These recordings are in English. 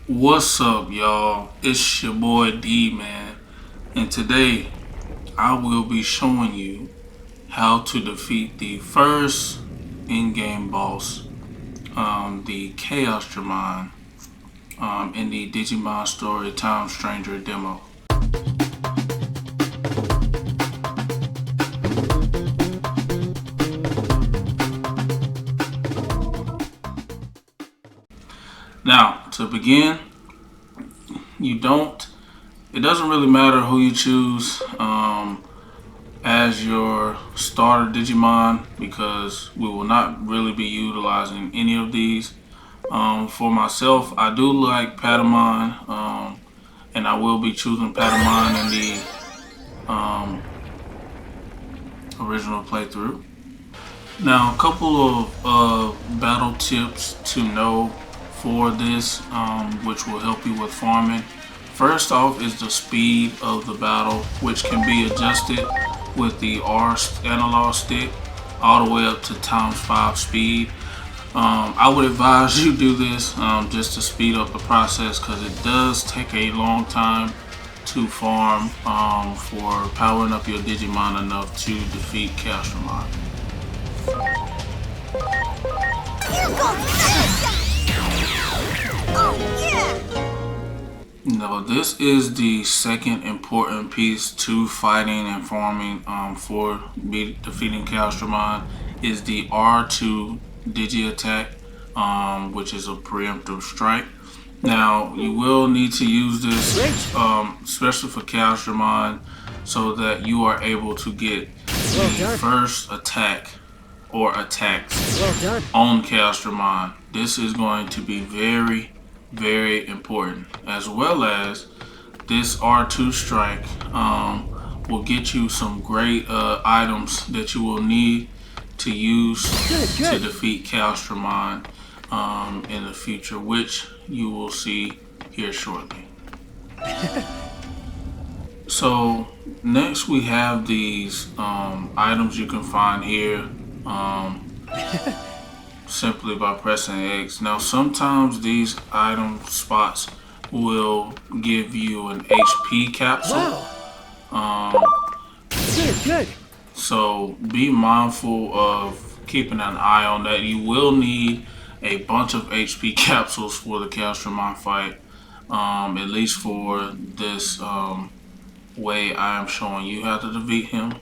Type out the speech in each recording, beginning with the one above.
What's up, y'all? It's your boy D, man, and today I will be showing you how to defeat the first in-game boss, the CHOASDRAMON, in the Digimon Story Time Stranger demo. Now, to begin, you don't. It doesn't really matter who you choose as your starter Digimon because we will not really be utilizing any of these. For myself, I do like Patamon, and I will be choosing Patamon in the original playthrough. Now, a couple of battle tips to know for this, which will help you with farming. First off is the speed of the battle, which can be adjusted with the R analog stick all the way up to ×5 speed. I would advise you do this just to speed up the process because it does take a long time to farm for powering up your Digimon enough to defeat CHOASDRAMON. Now this is the second important piece to fighting and farming for defeating CHOASDRAMON is the R2 Digi attack, which is a preemptive strike. Now you will need to use this, especially for CHOASDRAMON, so that you are able to get the first attack or attacks on CHOASDRAMON. This is going to be very, very important, as well as this R2 strike will get you some great items that you will need to use to defeat CHOASDRAMON in the future, which you will see here shortly. So next we have these items you can find here simply by pressing X. Now sometimes these item spots will give you an HP capsule. Good. So be mindful of keeping an eye on that. You will need a bunch of HP capsules for the CHOASDRAMON fight, at least for this way I am showing you how to defeat him.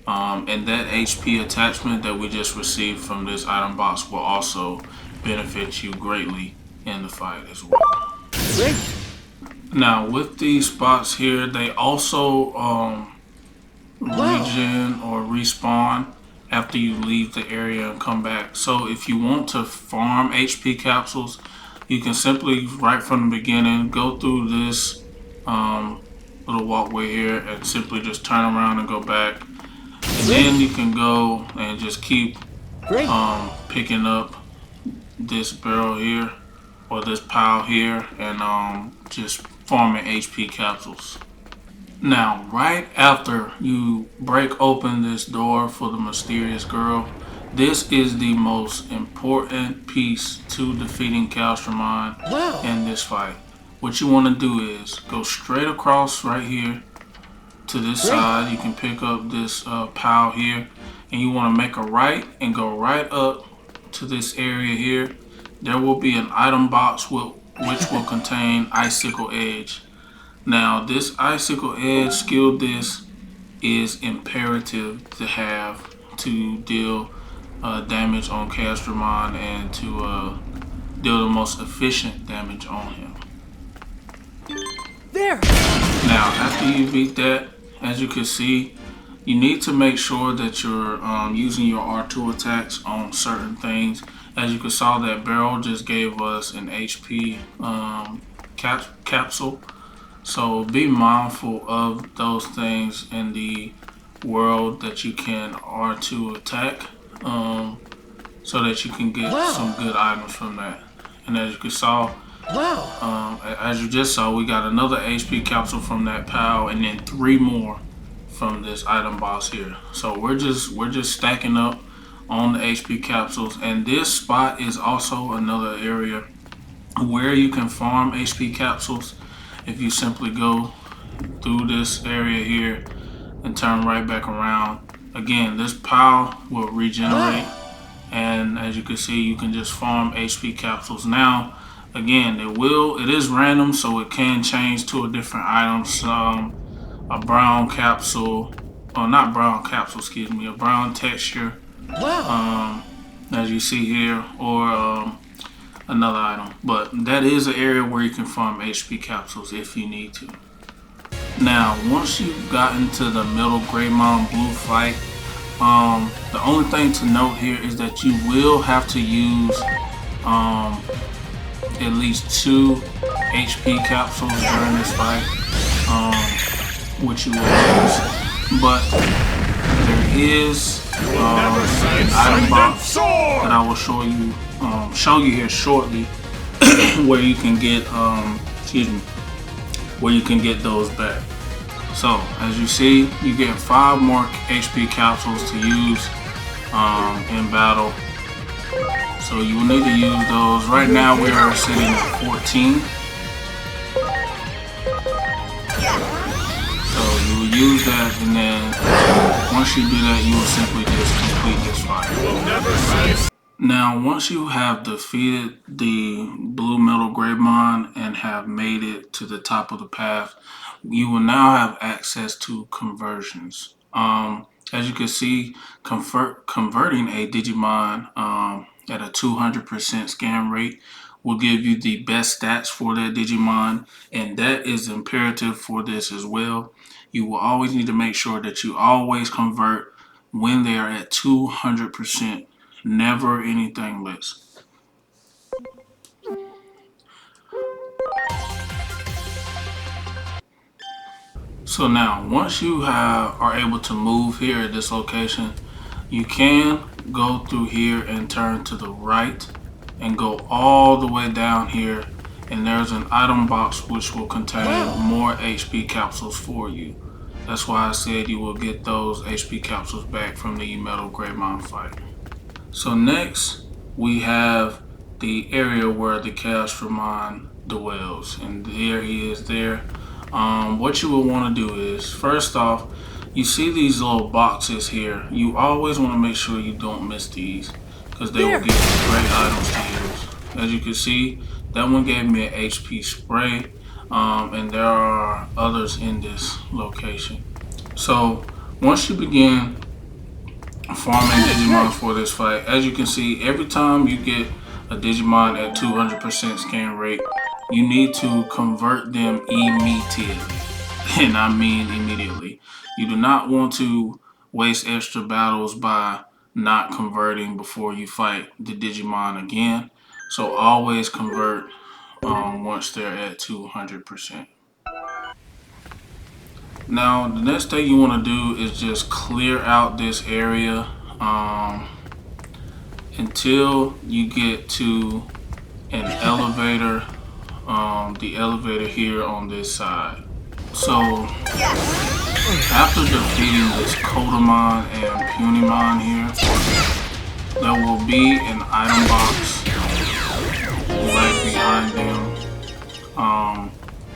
And that HP attachment that we just received from this item box will also benefit you greatly in the fight as well. Great. Now with these spots here, they also regen or respawn after you leave the area and come back. So if you want to farm HP capsules, you can simply, right from the beginning, go through this little walkway here and simply just turn around and go back. And then you can go and just keep picking up this barrel here or this pile here and just farming HP capsules. Now, right after you break open this door for the mysterious girl, this is the most important piece to defeating CHOASDRAMON in this fight. What you want to do is go straight across right here to this side. You can pick up this pile here, and you want to make a right and go right up to this area here. There will be an item box which will contain Icicle Edge. Now this Icicle Edge skill disc is imperative to have to deal damage on CHOASDRAMON and to deal the most efficient damage on him. There. Now after you beat that, as you can see, you need to make sure that you're using your R2 attacks on certain things. As you can see, that barrel just gave us an HP capsule. So be mindful of those things in the world that you can R2 attack, so that you can get some good items from that. And as you can see, as you just saw, we got another HP capsule from that pal, and then 3 more from this item box here. So we're just stacking up on the HP capsules, and this spot is also another area where you can farm HP capsules. If you simply go through this area here and turn right back around, again, this pile will regenerate, and as you can see, you can just farm HP capsules. Now, again, it is random, so it can change to a different item. A brown capsule, or not brown capsule, excuse me, a brown texture, as you see here, or another item. But that is an area where you can farm HP capsules if you need to. Now, once you've gotten to the middle Greymon blue fight, the only thing to note here is that you will have to use at least 2 HP capsules during this fight, which you will use. But there is an item box that I will show you here shortly, where you can get where you can get those back. So as you see, you get 5 more HP capsules to use in battle. So you will need to use those. Right now we are sitting at 14. So you will use that, and then once you do that, you will simply just complete this fight. Now, once you have defeated the blue metal Greymon and have made it to the top of the path, you will now have access to conversions. As you can see, converting a Digimon at a 200% scan rate will give you the best stats for that Digimon, and that is imperative for this as well. You will always need to make sure that you always convert when they are at 200%, never anything less. So now, once you are able to move here at this location, you can go through here and turn to the right and go all the way down here, and there's an item box which will contain more HP capsules for you. That's why I said you will get those HP capsules back from the Metal Greymon fight. So next, we have the area where the CHOASDRAMON dwells, and there he is there. What you will want to do is, first off, you see these little boxes here. You always want to make sure you don't miss these, because they will give you great items to use. As you can see, that one gave me an HP spray, and there are others in this location. So once you begin farming Digimon for this fight, as you can see, every time you get a Digimon at 200% scan rate, you need to convert them immediately. And I mean immediately. You do not want to waste extra battles by not converting before you fight the Digimon again. So always convert once they're at 200%. Now, the next thing you want to do is just clear out this area until you get to an elevator, the elevator here on this side. So after defeating this Kotamon and Punimon here, there will be an item box right behind them,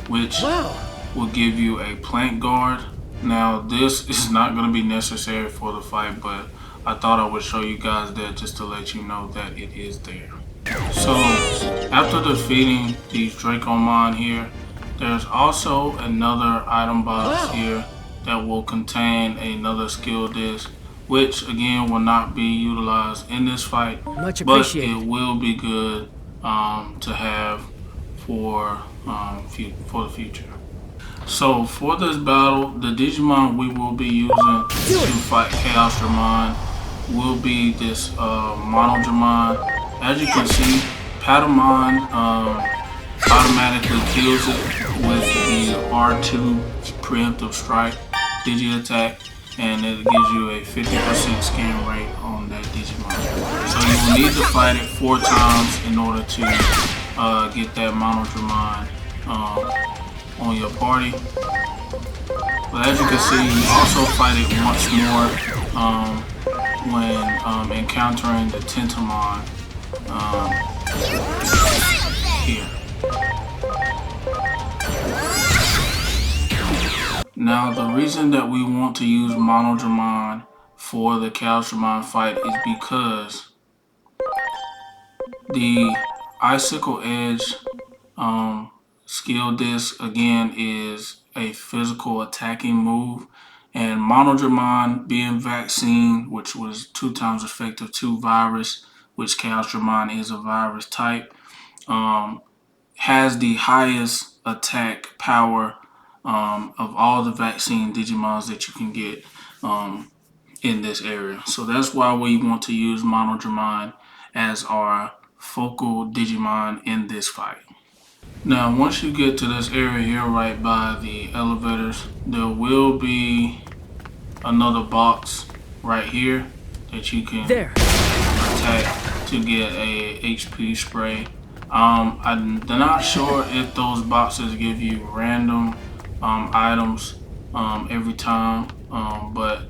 which will give you a plank guard. Now this is not going to be necessary for the fight, but I thought I would show you guys that just to let you know that it is there. So after defeating these Dracomon here, there's also another item box here that will contain another skill disc, which again will not be utilized in this fight, but it will be good to have for the future. So for this battle, the Digimon we will be using to fight CHOASDRAMON will be this Monodramon. As you can see, Patamon automatically kills it with the R2 preemptive strike Digi attack, and it gives you a 50% scan rate on that Digimon. So you will need to fight it 4 times in order to get that Monodramon on your party. But as you can see, you also fight it once more when encountering the Tentamon here. Now, the reason that we want to use Monodramon for the CHOASDRAMON fight is because the Icicle Edge skill disc, again, is a physical attacking move. And Monodramon being vaccine, which was 2 times effective to virus, which CHOASDRAMON is a virus type, has the highest attack power of all the vaccine Digimons that you can get in this area. So that's why we want to use Monodramon as our focal Digimon in this fight. Now, once you get to this area here right by the elevators, there will be another box right here that you can attack to get a HP spray. I'm not sure if those boxes give you random items every time, but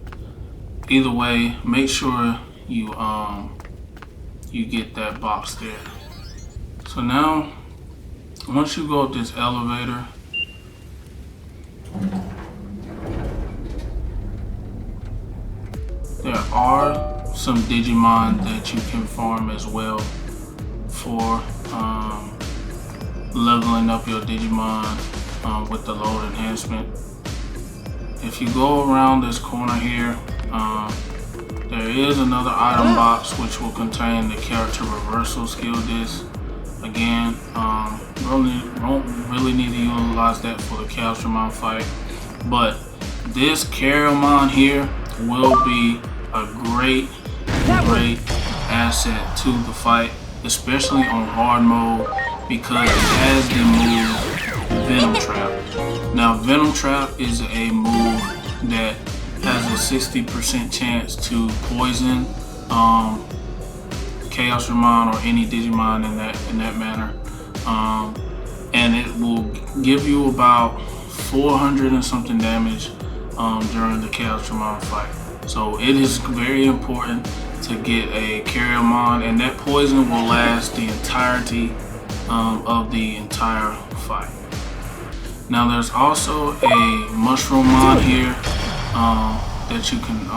either way, make sure you get that box there. So now, once you go up this elevator, there are some Digimon that you can farm as well for leveling up your Digimon with the load enhancement. If you go around this corner here, there is another item box which will contain the character reversal skill disc. Again, don't really need to utilize that for the CHOASDRAMON fight, but this Carriamon here will be a great asset to the fight, especially on hard mode, because it has the move Venom Trap. Now, Venom Trap is a move that has a 60% chance to poison CHOASDRAMON or any Digimon in that manner, and it will give you about 400 and something damage during the CHOASDRAMON fight. So it is very important to get a Carriamon, and that poison will last the entirety of the entire fight. Now, there's also a Mushroomon here that you can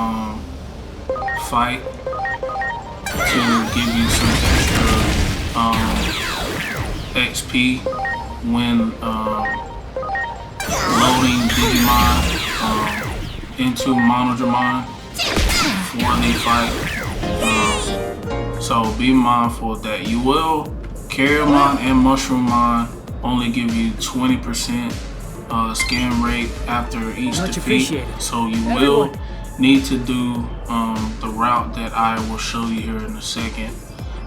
fight to give you some extra XP when loading Digimon into Monodramon for the fight. So be mindful of that. You will, Carriamon and Mushroomon only give you 20% scan rate after each defeat. So you will need to do the route that I will show you here in a second.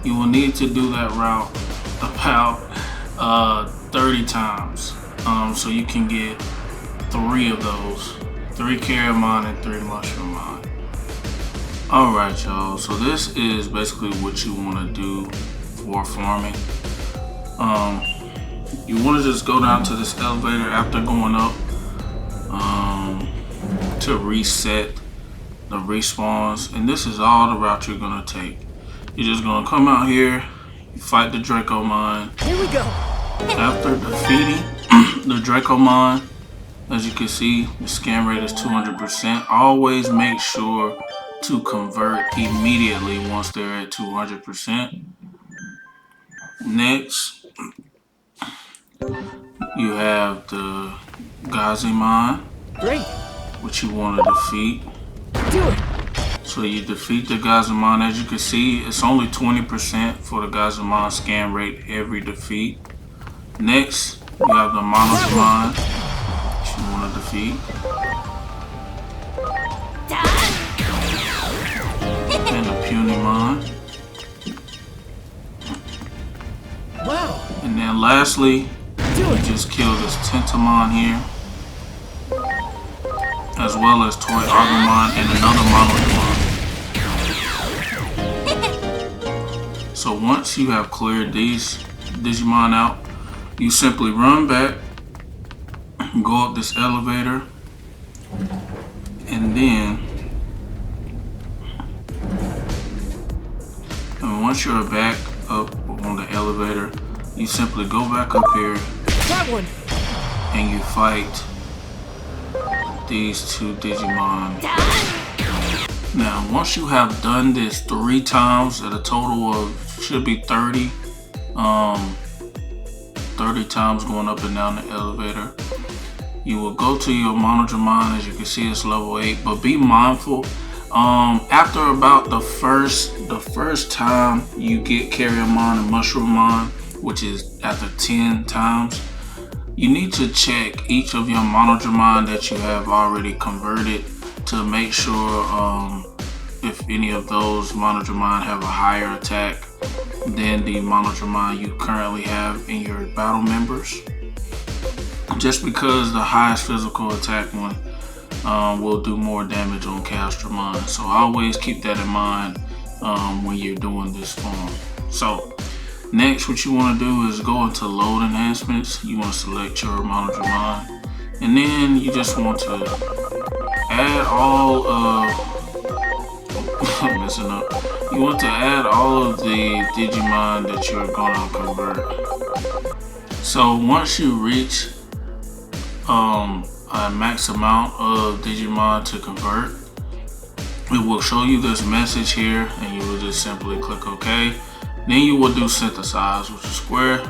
You will need to do that route about 30 times so you can get 3 of those, 3 Carriamon and 3 Mushroomon. Alright, y'all, so this is basically what you want to do for farming. You want to just go down to this elevator after going up to reset the respawns, and this is all the route you're gonna take. You're just gonna come out here, you fight the Dracomon. Here we go. After defeating the Dracomon, as you can see, the scan rate is 200%. Always make sure to convert immediately once they're at 200%. Next, you have the Gazimon, which you want to defeat. Do it. So you defeat the Gazimon. As you can see, it's only 20% for the Gazimon scan rate every defeat. Next, you have the Monodramon, which you want to defeat. And the Punimon. Wow. And then lastly, you just kill this Tentamon here, as well as Toy Agumon and another Monodramon. So once you have cleared these Digimon out, you simply run back, go up this elevator, and then once you're back up on the elevator, you simply go back up here That one. and you fight these two Digimon. Now, once you have done this 3 times at a total of, should be 30, 30 times going up and down the elevator, you will go to your Monodramon. As you can see, it's level 8, but be mindful. After about the first time you get Carriamon and Mushroomon, which is after 10 times, you need to check each of your Monodramon that you have already converted to make sure if any of those Monodramon have a higher attack than the Monodramon you currently have in your battle members. Just because the highest physical attack one will do more damage on CHOASDRAMON. So always keep that in mind when you're doing this form. So next, what you want to do is go into load enhancements. You want to select your Monodramon, and then you just want to add all of messing up. You want to add all of the Digimon that you're gonna convert. So once you reach a max amount of Digimon to convert, it will show you this message here, and you will just simply click OK. Then you will do synthesize, which is square.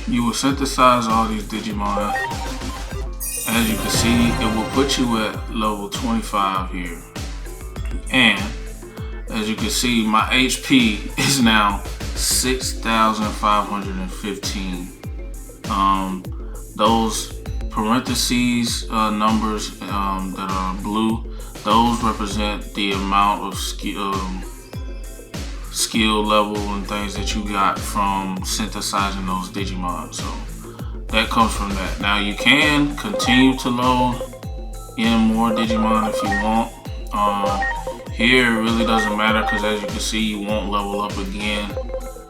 You will synthesize all these Digimon. As you can see, it will put you at level 25 here. And as you can see, my HP is now 6,515. Those parentheses numbers that are blue, those represent the amount of skill level and things that you got from synthesizing those Digimon. So that comes from that. Now you can continue to load in more Digimon if you want. Here it really doesn't matter, because as you can see, you won't level up again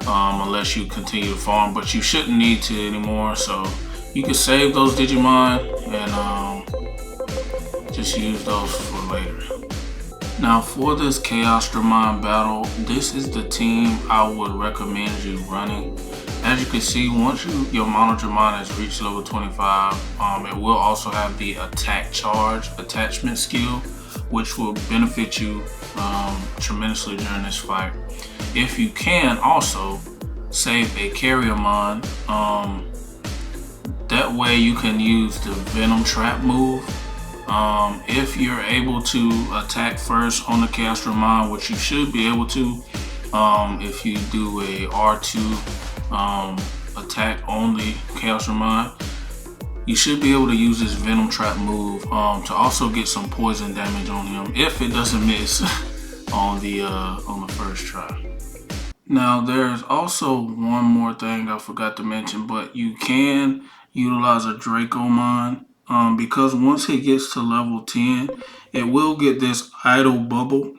unless you continue to farm, but you shouldn't need to anymore. So you can save those Digimon and just use those for later. Now for this CHOASDRAMON battle, this is the team I would recommend you running. As you can see, once your Monodramon has reached level 25, it will also have the attack charge attachment skill, which will benefit you tremendously during this fight. If you can also save a Carriamon, that way you can use the Venom Trap move. If you're able to attack first on the CHOASDRAMON, which you should be able to, if you do a R2 attack on the CHOASDRAMON, you should be able to use this Venom Trap move to also get some poison damage on him if it doesn't miss on the first try. Now there's also one more thing I forgot to mention, but you can utilize a Dracomon because once it gets to level 10, it will get this Idle Bubble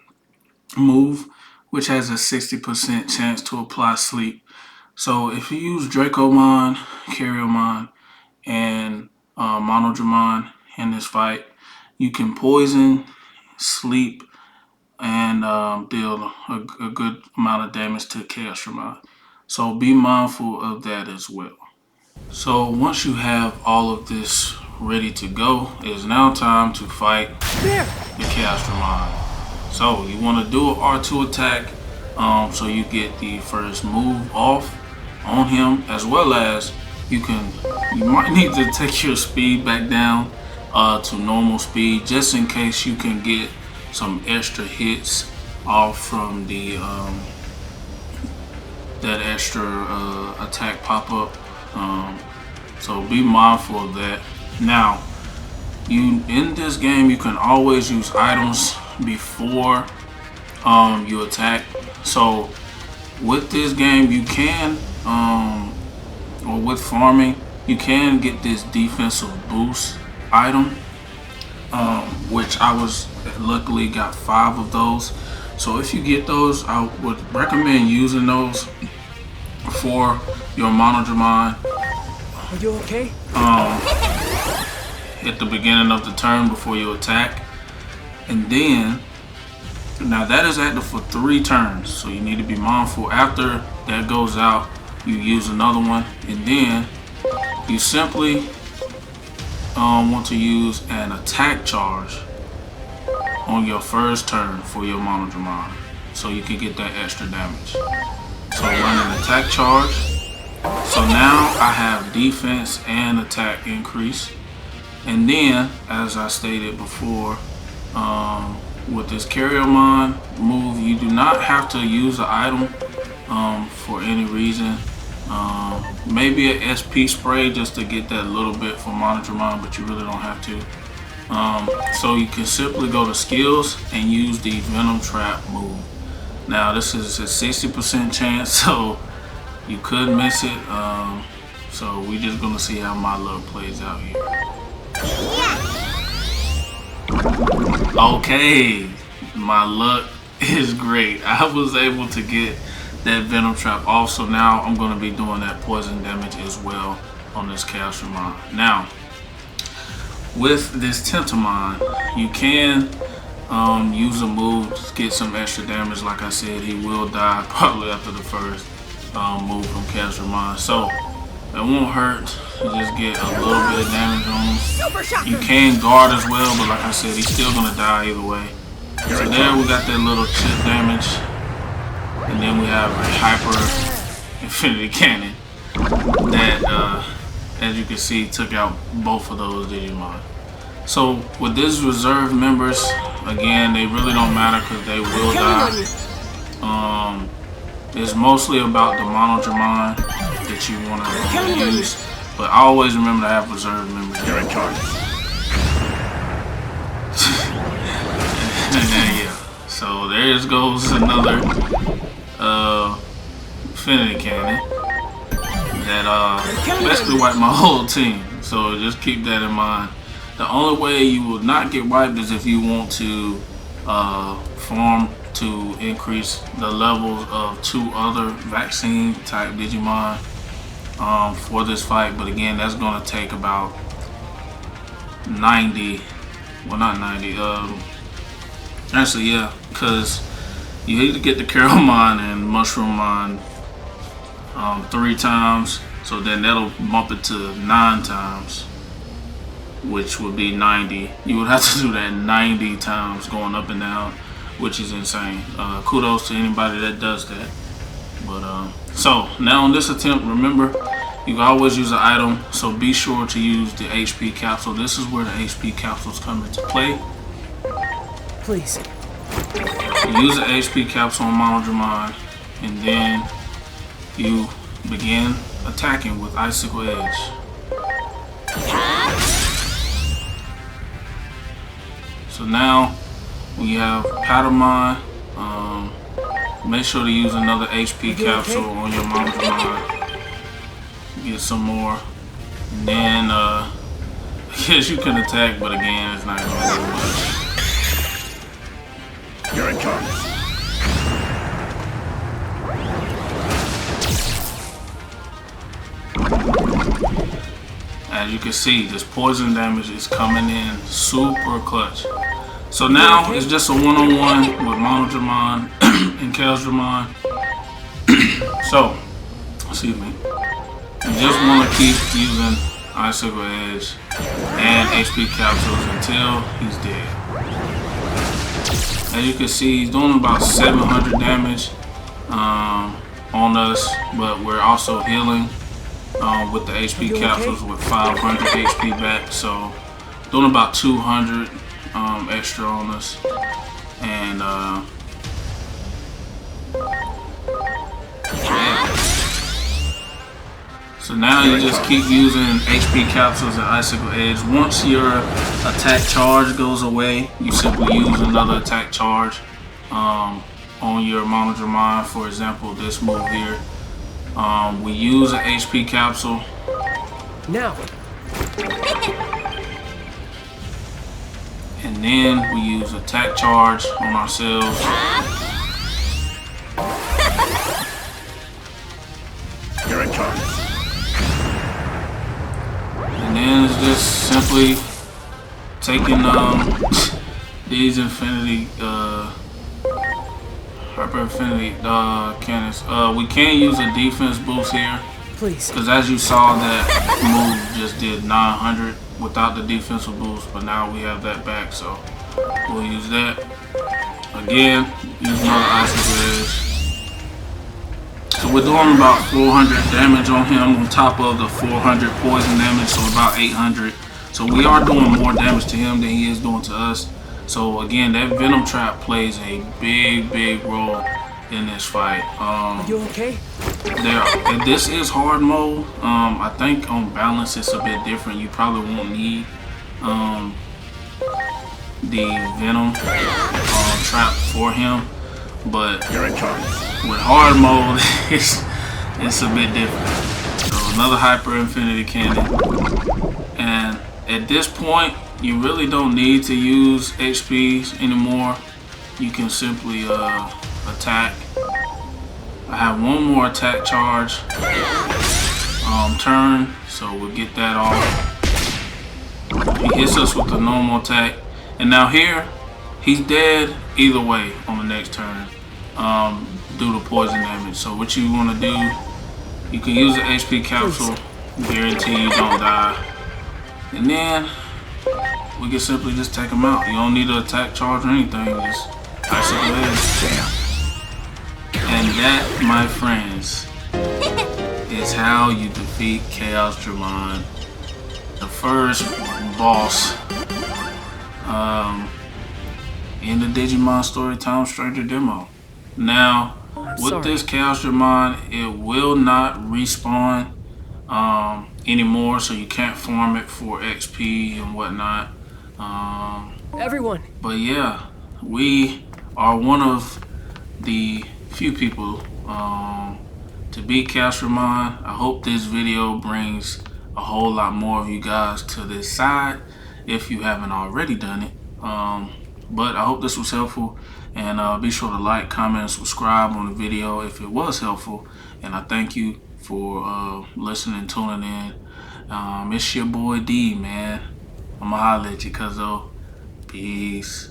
move, which has a 60% chance to apply sleep. So if you use Dracomon, Carriamon, and Monodramon in this fight, you can poison, sleep, and deal a good amount of damage to CHOASDRAMON. So be mindful of that as well. So once you have all of this ready to go, it is now time to fight the CHOASDRAMON. So you want to do an R2 attack so you get the first move off on him, as well as you might need to take your speed back down to normal speed, just in case you can get some extra hits off from the that extra attack pop-up. So be mindful of that. Now, in this game, you can always use items before you attack. So with this game, you can or with farming, you can get this defensive boost item, which I luckily got 5 of those. So if you get those, I would recommend using those for your Monodramon. Are you okay? At the beginning of the turn before you attack. And then, now that is active for 3 turns, so you need to be mindful. After that goes out, you use another one, and then you simply want to use an attack charge on your first turn for your Monodramon, so you can get that extra damage. So run an attack charge. So now I have defense and attack increase. And then, as I stated before, with this Carriamon move, you do not have to use an item for any reason. Maybe an SP spray just to get that little bit for Monodramon, but you really don't have to. So you can simply go to skills and use the Venom Trap move. Now this is a 60% chance, so you could miss it. So we're just gonna see how my luck plays out here. Okay, my luck is great. I was able to get that Venom Trap off, so now I'm gonna be doing that poison damage as well on this CHOASDRAMON. Now, with this Tentomon, you can use a move to get some extra damage. Like I said, he will die probably after the first move from CHOASDRAMON, so it won't hurt to just get a little bit of damage on him. You can guard as well, but like I said, he's still gonna die either way. So there we got that little chip damage, and then we have a Hyper Infinity Cannon that, as you can see, took out both of those Digimon. So with this reserve members, again, they really don't matter because they will die. It's mostly about the Monodramon that you want to use, but always remember to have reserve members. You're in charge. Yeah. So there goes another Infinity Cannon that basically wiped my whole team. So just keep that in mind. The only way you will not get wiped is if you want to farm to increase the levels of 2 other vaccine type Digimon for this fight. But again, that's going to take about 90, well not 90, actually yeah, because you need to get the Carriamon and Mushroomon 3 times, so then that'll bump it to 9 times, which would be 90. You would have to do that 90 times going up and down, which is insane. Kudos to anybody that does that. But so now on this attempt, remember, you can always use an item, so be sure to use the HP capsule. This is where the HP capsules come into play. Please. You use the HP capsule on Monodramon, and then you begin attacking with Icicle Edge. So now when you have Patamon, make sure to use another HP capsule on your Monodramon. Get some more. And then yes, you can attack, but again, it's not gonna do much. You're in charge. As you can see, this poison damage is coming in super clutch. So now it's just a one-on-one with Monodramon and CHOASDRAMON. So, excuse me. You just want to keep using Icicle Edge and HP capsules until he's dead. As you can see, he's doing about 700 damage on us, but we're also healing with the HP capsules with 500 HP back, so doing about 200 extra on us. And so now you just keep using HP capsules and Icicle Edge. Once your attack charge goes away, you simply use another attack charge on your Monodramon. For example, this move here. We use an HP capsule. Now. And then we use attack charge on ourselves. You're in charge. And then it's just simply taking these infinity Hyper Infinity cannons. We can use a defense boost here Please. Because as you saw, that move just did 900 without the defensive boost, but now we have that back, so we'll use that. Again, use another Icy Glaze. So we're doing about 400 damage on him on top of the 400 poison damage, so about 800. So we are doing more damage to him than he is doing to us. So again, that Venom Trap plays a big role in this fight. Are you okay? This is hard mode. I think on balance it's a bit different. You probably won't need the Venom trap for him, but with hard mode, it's a bit different. So another Hyper Infinity Cannon, and at this point, you really don't need to use HPs anymore. You can simply attack. I have one more attack charge turn, so we'll get that off. He hits us with the normal attack, and now here, he's dead either way on the next turn due to poison damage. So what you want to do, you can use the HP capsule, guarantee you don't die, and then we can simply just take him out. You don't need an attack charge or anything, just Icy Glaze. And that, my friends, is how you defeat CHOASDRAMON, the first boss in the Digimon Storytime Stranger demo. Now, with this CHOASDRAMON, it will not respawn anymore, so you can't farm it for XP and whatnot. Everyone. But yeah, we are one of the few people to beat CHOASDRAMON. I hope this video brings a whole lot more of you guys to this side if you haven't already done it. But I hope this was helpful, and be sure to like, comment, and subscribe on the video if it was helpful. And I thank you for listening, tuning in. It's your boy D, man. I'ma holla at you, cuzzo. Peace.